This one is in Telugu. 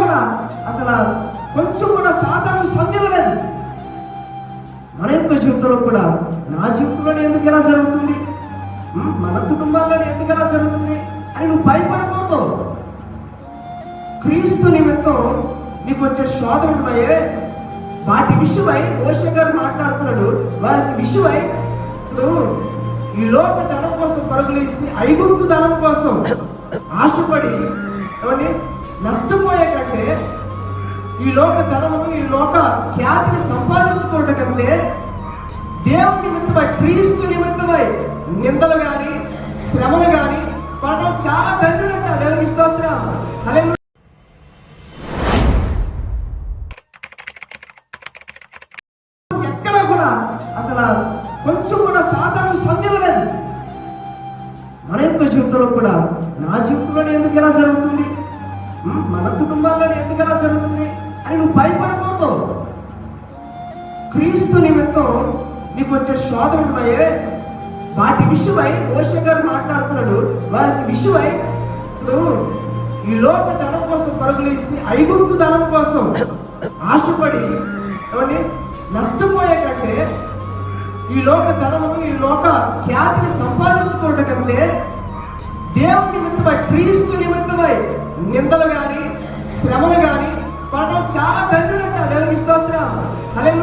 కూడా అసలు కొంచెం కూడా సాధారణ సంఖ్యలో లేదు. మన యొక్క జీవితంలో కూడా నా జీవితంలో ఎందుకు ఎలా జరుగుతుంది, మన కుటుంబాల్లో ఎందుకు ఎలా జరుగుతుంది అని నువ్వు భయపడకూడదు. క్రీస్తు నిమిత్తం నీకు వచ్చే శోధనలు ఉన్నాయే, వాటి విషయమై మోషే గారు మాట్లాడుతున్నాడు. వాటి విషయమై ఇప్పుడు ఈ లోక ధనం కోసం పరుగులేసి ఐగుప్తు ధనం కోసం ఆశపడి ఏమని నష్టపోయే కంటే, ఈ లోక ధనము ఈ లోక ఖ్యాతిని సంపాదించుకోవడం కంటే దేవుని నిమిత్తమై క్రీస్తు నిమిత్తమై నిందలు కానీ శ్రమలు కానీ పడడం చాలా దండులంట. దేవుని స్తోత్రం. హల్లెలూయా. ఎక్కడ కూడా అసలు కొంచెం కూడా సాధారణ సంఖ్యలో లేదు. మన యొక్క జీవితంలో కూడా నా జీవితంలో ఎందుకు ఎలా జరుగుతుంది, మన కుటుంబాల్లో ఎందుకు ఎలా జరుగుతుంది అని నువ్వు భయపడకూడదు. క్రీస్తు నిమిత్తం నీకు వచ్చే శోధనలు ఉన్నాయే, వాటి విషయమై మోషే గారు మాట్లాడుతున్నాడు. వాటి విషయమై ఇప్పుడు ఈ లోక ధనం కోసం పరుగులేసి ఐగుప్తు ధనం కోసం ఆశపడి ఏమని నష్టపోయే కంటే, ఈ లోక ధనము ఈ లోక ఖ్యాతిని సంపాదించుకోవడం కంటే దేవుని నిమిత్తమై క్రీస్తు నిమిత్తమై నిందలు కానీ శ్రమలు కానీ పడడం చాలా దండులంట. దేవుని స్తోత్రం. హల్లెలూయా.